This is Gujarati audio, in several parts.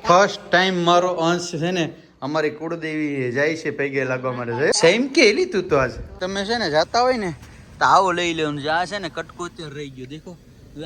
ફર્સ્ટ ટાઈમ મારો અંશ છે ને અમારી કુળદેવી જાય છે પૈગે લાગવા માટે સેમ કે એલી તું તો આજ તમે છે ને જાતા હોય ને તો આવો લઈ લેવાનું જે આ છે ને કટકો અત્યારે રહી ગયો દેખો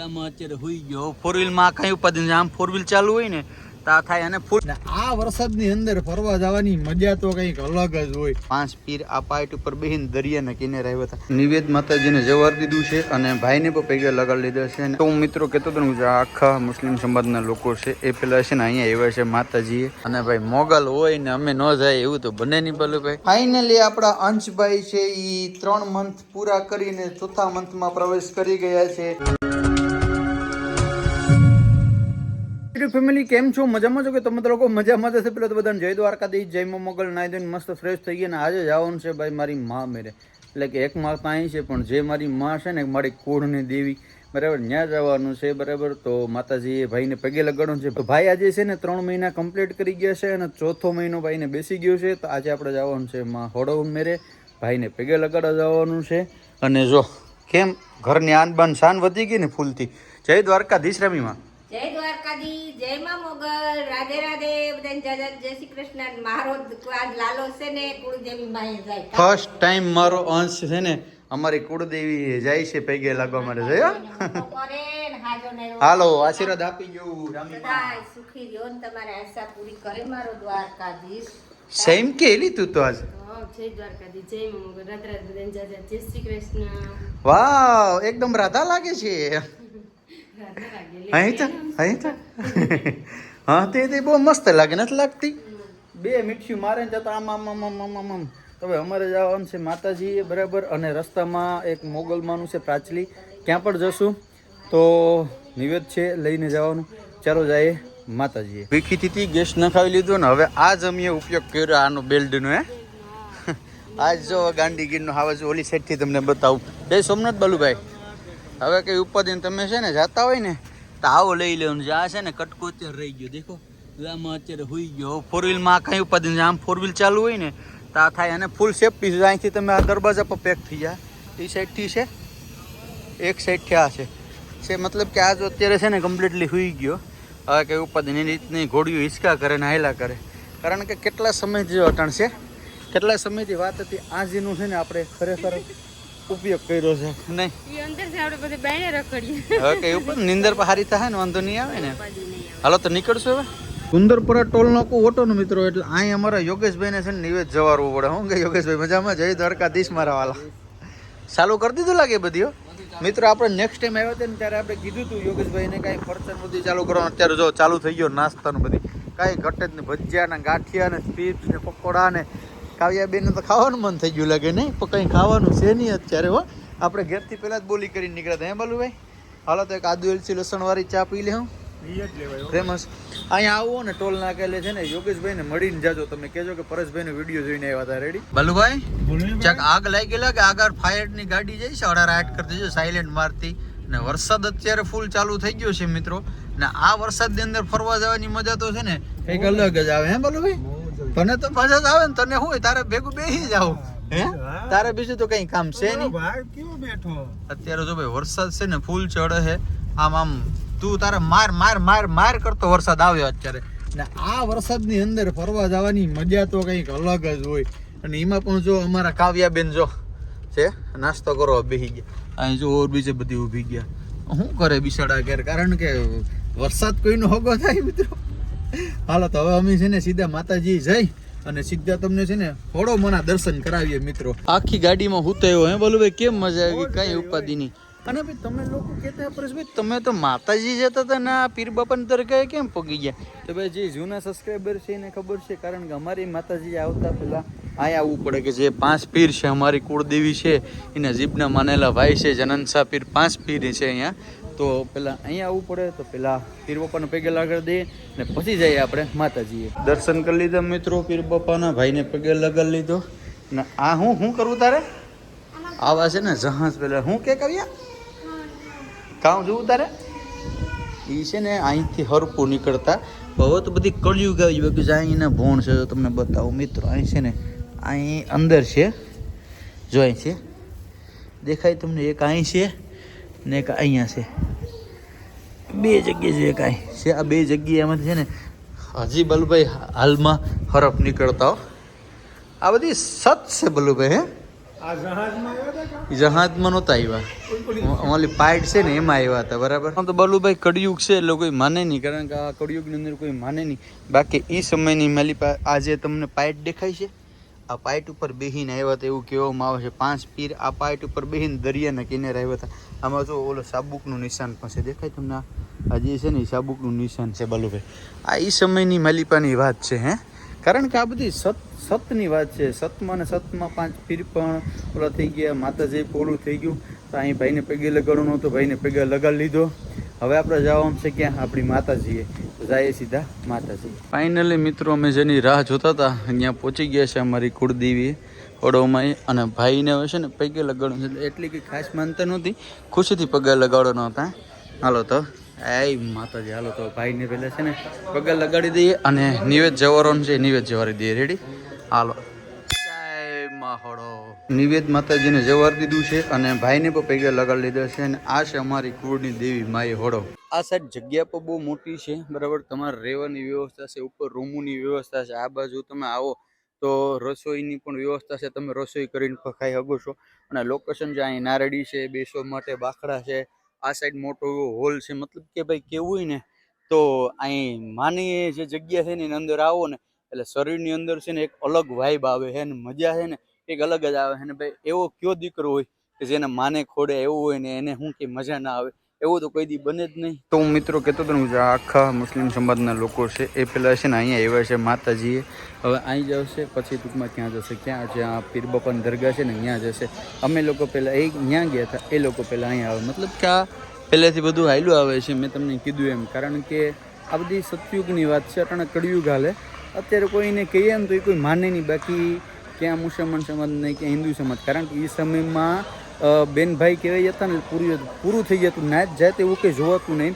આમાં અત્યારે હોઈ ગયો ફોર વ્હીલ માં કઈ ઉપાધિ આમ ફોર વ્હીલ ચાલુ હોય ને તા થાય અને ફૂલ આ વરસાદની અંદર ફરવા જવાની મજા તો કઈક અલગ જ હોય. 5 પીર આ પાઇટ ઉપર બેહીને દરિયાના કિનારે આવ્યા હતા. નિવેદ માતાજીને જવાર દીધું છે અને ભાઈને પણ પૈગે લગાડી લીધા છે. તો હું મિત્રો કહેતો હતો ને આખા મુસ્લિમ સમાજના લોકો છે એ પેલા છે ને અહીંયા આવ્યા છે માતાજીએ અને ભાઈ મોગલ હોય ને અમે ન જાય એવું તો બને નહીં પેલું ભાઈ. ફાઇનલી આપણા અંશભાઈ છે એ 3 મંથ પૂરા કરીને 4થા મંથમાં પ્રવેશ કરી ગયા છે. ફેમિલી કેમ છો? મજામાં છો કે તમે લોકો મજામાં જશે? પેલા તો બધાને જય દ્વારકાધીશ, જય મોગલ, નાઈ ધોઈને મસ્ત ફ્રેશ થઈ ગયા ને આજે જવાનું છે ભાઈ મારી માં મેરે. એટલે કે એક માં તો અહીં છે પણ જે મારી માં છે ને મારી કુળની દેવી બરાબર ત્યાં જવાનું છે બરાબર. તો માતાજીએ ભાઈને પગે લગાડવાનું છે. ભાઈ આજે છે ને 3 મહિના કમ્પ્લીટ કરી ગયા છે અને 4થો મહિનો ભાઈને બેસી ગયો છે. તો આજે આપણે જવાનું છે માં હોડો મેરે, ભાઈને પગે લગાડવા જવાનું છે. અને જો કેમ ઘરની આન બાન શાન વધી ગઈ ને ફૂલથી. જય દ્વારકાધીશ રમીમાં, જય દ્વારકાધીશ, જય માં મોગલ, રાધે રાધે, બધાને જય શ્રી કૃષ્ણ. મારો આજ લાલો છે ને કુળદેવી માં જાય. ફર્સ્ટ ટાઈમ મારો અંશ છે ને અમારી કુળદેવી જાય છે પૈગે લાગવા માટે જયો. હાલો આશીર્વાદ આપી ગયું. બધાય સુખી રહ્યો ને તમારી આશા પૂરી કરે મારો દ્વારકાધીશ. સેમ કે એલી તું તો આજ જય દ્વારકાધીશ, જય માં મોગલ, રાધે રાધે, બધાને જય શ્રી કૃષ્ણ. વાવ એકદમ રાધા લાગે છે. હા તે બહુ મસ્ત લાગે નથી લાગતી? 2 મીઠિયું મારે ને જતા આમ. તો હવે અમારે જવાનું છે માતાજીએ બરાબર. અને રસ્તામાં એક મોગલમાનું છે પ્રાચલી, ક્યાં પણ જશું તો નિવેદ છે લઈને જવાનું. ચાલો જાય માતાજીએ. વીખીથી ગેસ નખાવી લીધો ને હવે આ જમીએ ઉપયોગ કર્યો આનો બેલ્ટનો. આજ જો ગાંધીગીરનો હાવજ ઓલી સાઈડથી તમને બતાવું. જય સોમનાથ બાલુભાઈ. હવે કઈ ઉપાધિને તમે છે ને જાતા હોય ને તો આવો લઈ લેવાનું જે આ છે ને કટકો અત્યારે રહી ગયો દેખો આમાં અત્યારે હોઈ ગયો. ફોર વ્હીલ માં કઈ ઉપાધિ આમ ફોર વ્હીલ ચાલુ હોય ને તા થાય અને ફૂલ સેફટી છે. અહીંથી તમે આ દરવાજા પર પેક થઈ જાય. એ સાઈડથી છે, એક સાઈડથી આ છે મતલબ કે આ જો અત્યારે છે ને કમ્પ્લીટલી હોઈ ગયો. હવે કઈ ઉપાધિ એની રીતની ઘોડીઓ હિંચકા કરે ને હાયલા કરે. કારણ કે કેટલા સમયથી જો અટણ છે, કેટલા સમયથી વાત હતી. આ જેનું છે ને આપણે ખરેખર ઉપયોગ કર્યો છે નહીં. ઈ અંદર થી આપણે બધે બાયણે રખડીએ. હવે કઈ ઉપર નિંદર પર હારી થાય ને વાંધો નહીં આવે ને. હાલો તો નીકળશું હવે. સુંદરપુરા ટોલ નાકું ઓટો નો મિત્રો એટલે અહીં અમારા યોગેશભાઈ ને છે ને નિવેદ જવારવું પડે. હું કે યોગેશભાઈ મજામાં? જય દ્વારકાધીશ મારા વાલા. ચાલુ કરી દીધું લાગે બધી મિત્રો. આપણે નેક્સ્ટ ટાઈમ આવ્યા હતા ને ત્યારે આપણે કીધું હતું યોગેશભાઈ ને કાંઈ ફરસન બધી ચાલુ કરવાનું. અત્યારે જો ચાલુ થઈ ગયો નાસ્તાનું બધી. કાંઈ ઘટે જ ને ભજીયા ને ગાંઠિયા ને સ્વીટ્સ ને પકોડા ને કાવ્યાબેન તો ખાવાનું મન થઈ ગયું લાગે નહીં પણ કંઈ ખાવાનું છે નહીં અત્યારે. હો આપણે ઘેરથી પહેલાં જ બોલી કરીને નીકળ્યા હતા. બાલુભાઈ હાલો તો એક આદુ એલચી લસણવાળી ચા પી લે. હું ફેમસ અહીંયા આવો ને ટોલ નાકેલે છે ને યોગેશભાઈ ને મળીને જાજો. તમે કહેજો કે પરેશભાઈ નો વિડીયો જોઈને આવ્યા હતા. રેડી બાલુભાઈ? ચક આગ લાગી ગયેલા કે આગળ ફાયર ની ગાડી જાય છે 8:30 કરી દેજો સાયલેન્ટ મારતી. ને વરસાદ અત્યારે ફૂલ ચાલુ થઈ ગયો છે મિત્રો. ને આ વરસાદની અંદર ફરવા જવાની મજા તો છે ને કંઈક અલગ જ આવે. હે બાલુભાઈ? તને તો મજા જ આવે ને. તને હોય તારે ભેગું બેસી જાવ. હે તારે બીજું તો કઈ કામ છે નહીં. અત્યારે જો ભાઈ વરસાદ છે ને ફૂલ ચડે છે. આમ તું તારે માર કરતો વરસાદ આવ્યો અત્યારે. ને આ વરસાદની અંદર ફરવા જવાની મજા તો કંઈક અલગ જ હોય. અને એમાં પણ જો અમારા કાવ્યાબેન જો છે નાસ્તો કરવા બેસી ગયા. અહીં જો ઓર બીજે બધી ઊભી ગયા. શું કરે બિસાડા ઘેર? કારણ કે વરસાદ કોઈનો હોગો થાય મિત્રો. હાલો તો હવે અમે છે ને સીધા માતાજી જઈ અને સીધા તમને છે ને થોડો મના દર્શન કરાવીએ મિત્રો. આખી ગાડીમાં હું તો હે બોલું કેમ મજા આવી, કઈ ઉપાધિ નહીં. અને ભાઈ તમે લોકો કહેતા પરેશભાઈ તમે તો માતાજી જતા હતા ને પીર બાપાને દરગાહે કેમ પગી ગયા? તો ભાઈ જે જૂના સબસ્ક્રાઈબર છે એને ખબર છે. કારણ કે અમારી માતાજી આવતા પહેલા અહીંયા આવવું પડે કે જે 5 પીર છે અમારી કુળદેવી છે એના જીભના માનેલા ભાઈ છે જનનસા પીર. 5 પીર છે અહીંયા. તો પેલા અહીંયા આવવું પડે. તો પેલા પીર બાપાને પગે લગાડી દઈએ ને પછી જઈએ આપણે માતાજીએ. દર્શન કરી લીધા મિત્રો પીર બાપાના. ભાઈને પગે લગાડી લીધો. ને આ હું કરવું તારે? આવા છે ને જહાજ પેલા હું કે કર્યા કામ જોવું તારે? એ છે ને અહીંથી હરપું નીકળતા. હવે તો બધી કળિયુગ આવી ગયું કે અહીં એના ભોણ છે. તમને બતાવું મિત્રો. અહીં છે ને અહીં અંદર છે જો અહીં છે દેખાય તમને. એક અહીં છે ને એક અહીંયા છે. બે જગ્યાએ છે કાંઈ છે. આ બે જગ્યાએમાંથી છે ને હજી બલુભાઈ હાલમાં હરફ નીકળતા હો. આ બધી સત છે બલુભાઈ. હે જહાજમાં નહોતા આવ્યા, ઓલી પાઇટ છે ને એમાં આવ્યા હતા. બરાબર. આમ તો બલુભાઈ કળિયુગ છે એટલે કોઈ માને નહીં, કારણ કે આ કળિયુગની અંદર કોઈ માને નહીં. બાકી એ સમયની માલી આજે તમને પાઇટ દેખાય છે, આ પાઇટ ઉપર બેહીને આવ્યા હતા એવું કહેવામાં આવે છે. 5 પીર આ પાઇટ ઉપર બેહીને દરિયાના કિનારે આવ્યા હતા. આમાં જો ઓલો સાબુકનું નિશાન પણ છે, દેખાય તમને? આ જે છે ને એ સાબુકનું નિશાન છે બલુભાઈ. આ એ સમયની માલિપાની વાત છે. હે, કારણ કે આ બધી સતની વાત છે. સતમાં ને સતમાં 5 પીર પણ ઓલા થઈ ગયા, માતાજી પોળું થઈ ગયું. તો અહીં ભાઈને પગે લગાડવાનો હતો, ભાઈને પગે લગાડી લીધો. હવે આપણે જવાનું છે ક્યાં? આપણી માતાજીએ. તો જાય સીધા માતાજી. ફાઇનલી મિત્રો અમે જેની રાહ જોતા હતા અહીંયા પહોંચી ગયા છે અમારી કુળદેવી ઓડોમાં. અને ભાઈને હવે છે ને પગે લગાડવાનું છે, એટલી કંઈ ખાસ માનતા નહોતી, ખુશીથી પગે લગાડવાનો હતા. હાલો તો એ માતાજી, હાલો તો ભાઈને પહેલાં છે ને પગે લગાડી દઈએ અને નિવેદ જવારોનું છે, નિવેદ જવારી દઈએ. રેડી? હાલો. જય માહોડો. નિવેદ માતાજીને જવાર દીધું છે અને ભાઈને પણ પગે લગાડી લીધો છે. અને આ છે અમારી કુળની દેવી માય હોડો. આ સાઈડ જગ્યા પણ બહુ મોટી છે. બરાબર. તમારે રહેવાની વ્યવસ્થા છે, ઉપર રૂમોની વ્યવસ્થા છે. આ બાજુ તમે આવો તો રસોઈની પણ વ્યવસ્થા છે, તમે રસોઈ કરીને પણ ખાઈ શકો છો. અને લોકેશન છે અહીં નારડી છે, બેસવા માટે બાખડા છે. આ સાઈડ મોટો એવો હોલ છે. મતલબ કે ભાઈ કેવું હોય ને તો અહીં માની જે જગ્યા છે ને એની અંદર આવો ને એટલે શરીરની અંદર છે ને એક અલગ વાઇબ આવે છે ને મજા છે ને એક અલગ જ આવે છે ને. ભાઈ એવો કયો દીકરો હોય કે જેને માને ખોડે એવું હોય ને એને શું કે મજા ના આવે, એવું તો કોઈ દી બને જ નહીં. તો હું મિત્રો કહેતો હતો ને, આખા મુસ્લિમ સમાજના લોકો છે એ પહેલાં છે ને અહીંયા આવ્યા છે માતાજીએ. હવે અહીં જશે પછી ટૂંકમાં ક્યાં જશે, ક્યાં જ્યાં પીર બાપાની દરગાહ છે ને ત્યાં જશે. અમે લોકો પહેલાં એ ત્યાં ગયા હતા, એ લોકો પહેલાં અહીંયા આવે. મતલબ કે આ પહેલેથી બધું હાલ્યું આવે છે, મેં તમને કીધું એમ. કારણ કે આ બધી સતયુગની વાત છે, અટાણે કળિયુગ હાલે. અત્યારે કોઈને કહીએ ને તો એ કોઈ માને નહીં. બાકી ક્યાં મુસલમાન સમાજ નહીં, ક્યાં હિન્દુ સમાજ. કારણ કે એ સમયમાં બેન ભાઈ કહેવાય હતા ને પૂરું થઈ જતું, ના જ જાય એવું કંઈ જોવાતું નહીં.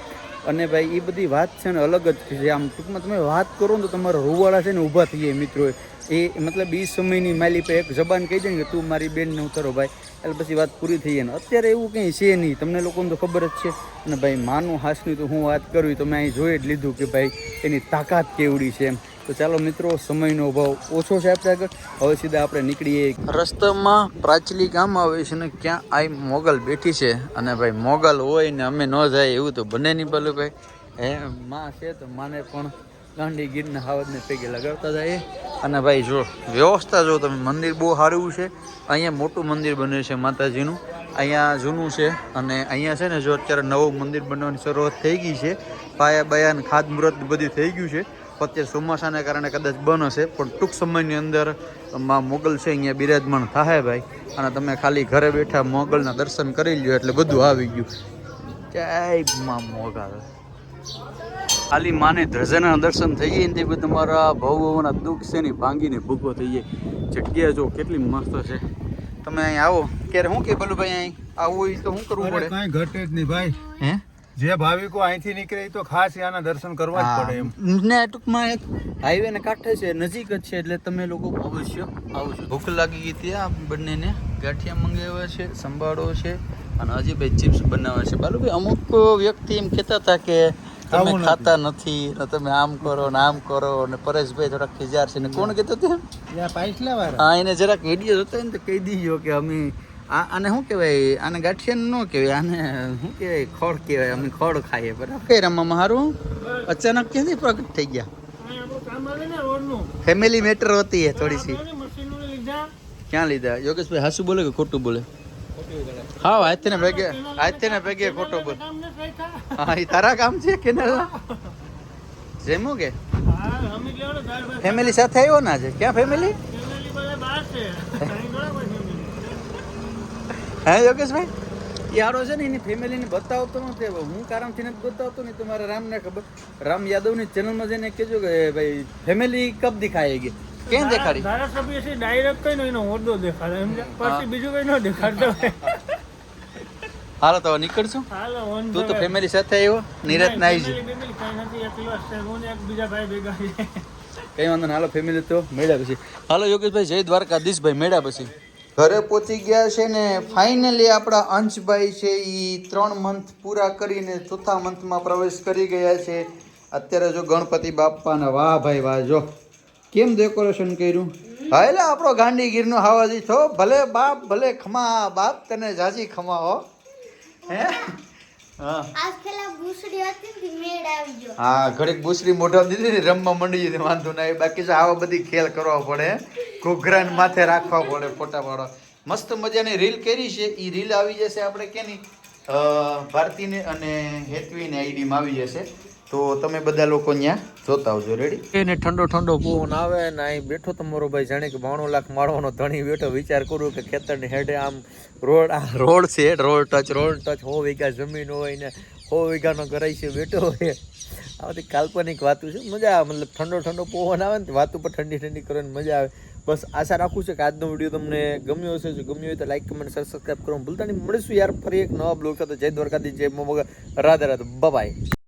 અને ભાઈ એ બધી વાત છે ને અલગ જ છે. આમ ટૂંકમાં તમે વાત કરો ને તો તમારા રૂવાળા છે ને ઊભા થઈ જાય મિત્રો. એ મતલબ એ સમયની માલી પર એક જબાન કહી જાય ને કે તું મારી બેનને ઉતારો ભાઈ, એટલે પછી વાત પૂરી થઈ જાય ને. અત્યારે એવું કંઈ છે નહીં, તમને લોકોને તો ખબર જ છે. અને ભાઈ માનું હાસની તો હું વાત કરવી તો મેં અહીં જોઈ જ લીધું કે ભાઈ એની તાકાત કેવડી છે એમ. તો ચાલો મિત્રો, સમયનો અભાવ ઓછો છે આપણે આગળ. હવે સીધા આપણે નીકળીએ. રસ્તામાં પ્રાચલી ગામ આવે છે ને ક્યાં આ મોગલ બેઠી છે. અને ભાઈ મોગલ હોય ને અમે ન જાય એવું તો બને નહીં. પેલું ભાઈ હે માં છે તો માને પણ ગાંડી ગીરના હાવજને પૈકી લગાડતા જાય. અને ભાઈ જો વ્યવસ્થા જો તમે, મંદિર બહુ સારું છે. અહીંયા મોટું મંદિર બને છે માતાજીનું, અહીંયા જૂનું છે. અને અહીંયા છે ને જો અત્યારે નવું મંદિર બનવાની શરૂઆત થઈ ગઈ છે. પાયા બાયા ને ખાતમુહૂર્ત બધું થઈ ગયું છે. અત્યારે ચોમાસાને કારણે કદાચ બંધ હશે, પણ ટૂંક સમયની અંદર માં મોગલ છે અહીંયા બિરાજમાન થાય ભાઈ. અને તમે ખાલી ઘરે બેઠા મોગલના દર્શન કરી લ્યો એટલે બધું આવી ગયું. જય માં મોગલ. ખાલી માને ધ્રજાના દર્શન થઈ જાય ને તે તમારા ભવના દુઃખ છે ને ભાંગીને ભૂખો થઈ જાય. જગ્યા જો કેટલી મસ્ત છે. તમે અહીં આવો ક્યારે શું કે પેલું ભાઈ અહીં આવું હોય તો શું કરવું પડે? કાંઈ ઘટે જ નહીં ભાઈ. હે જે ભાવિકો અહીંથી નીકળે તો ખાસ આના દર્શન કરવા જ પડે એમ. ને ટૂંકમાં એક હાઈવે ને કાંઠે છે, નજીક જ છે, એટલે તમે લોકો અવશ્ય આવજો. ભૂખ લાગી ગઈ હતી આ બંનેને. ગાંઠિયા મંગાવ્યા છે, સંભાળો છે અને હજી ભાઈ ચિપ્સ બનાવે છે. બાલુભાઈ અમુક વ્યક્તિ એમ કહેતા હતા કે તમે ખાતા નથી ને તમે આમ કરો ને આમ કરો. ને પરેશભાઈ થોડાક ખીજાર છે ને કોણ કહેતો હતું? હા, એને જરાક વિડીયો જોતા ને તો કહી દીજો કે અમે આને શું કહેવાય, આને ગાંઠિયા ન કહેવાય, આને શું કહેવાય, ખોળ કહેવાય. અમે ખોળ ખાઈએ. બરાબર. કઈ રમવામાં સારું અચાનક ક્યાંથી પ્રગટ થઈ ગયા? ફેમિલી મેટર હોતી હે થોડી સી. ક્યાં લીધા? યોગેશભાઈ હાસુ બોલે કે ખોટું બોલે? હા, આજથી ને ભેગે ખોટો બોલ. હા, એ તારા કામ છે કે ના? જેમું કે ફેમિલી સાથે આવ્યો ના છે? ક્યાં ફેમિલી? હે યોગેશભાઈ યારો છે ને એની ફેમિલીને બતાવતો નથી. હું કારણથી નથી બતાવતો ને તમારા રામને ખબર. રામ યાદવની ચેનલમાં જઈને કહેજો કે ભાઈ ફેમિલી કબ દિખાયેગી. કેમ દેખાડી? ધારાસભ્ય છે ડાયરેક્ટ કઈ નો એનો હોદ્દો દેખાડે એમ, પછી બીજું કઈ ન દેખાડતો. હાલો તો નીકળશું. તું તો ફેમિલી સાથે આવ્યો, નિરત ના આવી છે. બીજા ભાઈ ભેગા કઈ વાંધો ને. હાલો ફેમિલી તો મેળ્યા પછી. હાલો યોગેશભાઈ, જય દ્વારકાધીશ ભાઈ, મેળ્યા પછી. ઘરે પહોંચી ગયા છે ને ફાઇનલી આપણા અંશભાઈ છે એ 3 મંથ પૂરા કરીને 4થા મંથમાં પ્રવેશ કરી ગયા છે. અત્યારે જો ગણપતિ બાપાના વાહ ભાઈ વાહ, જો કેમ ડેકોરેશન કર્યું. હા એટલે આપણો ગાંધીગીરનો હાવાજી છો. ભલે બાપ ભલે ખમા બાપ, તને જાજી ખમા હો. હે હા આજ ખેલા બુસડી હતી ને મેળ આવી ગયો. હા ઘડીક બુસરી મોઢા દીધી ને રમવા મંડી જતી, વાંધો ના આવે. બાકી તો આવા બધી ખેલ કરવા પડે, ઘોઘરાને માથે રાખવા પડે, ફોટા પાડવા. મસ્ત મજાની રીલ કરી છે. એ રીલ આવી જશે આપણે કેની ભારતીને અને હેતવીને આઈડીમાં આવી જશે. તો તમે બધા લોકો ત્યાં જોતા આવજો. રેડી. એને ઠંડો ઠંડો પવન આવે ને અહીં બેઠો તમારો ભાઈ જાણે કે 92 લાખ માળવાનો ધણી બેઠો. વિચાર કરું કે ખેતરની હેડે આમ રોડ છે, રોડ ટચ 100 વીઘા જમીન હોય ને 100 વીઘાનો ઘરાઈ છે બેઠો હોય. આ બધી કાલ્પનિક વાતું છે. મજા આવે, મતલબ ઠંડો ઠંડો પવન આવે ને વાતું પર ઠંડી ઠંડી કરવાની મજા આવે. બસ આશા રાખું છું કે આજનો વિડીયો તમને ગમ્યો હશે. જો ગમ્યો હોય તો લાઈક કમેન્ટ સબસ્ક્રાઈબ કરવાનું ભૂલતા નહીં. મળીશું યાર ફરી એક નવા બ્લોગ સાથે. જય દ્વારકાધીશ, જય મા મોગલ, રાધે રાધે, બાય.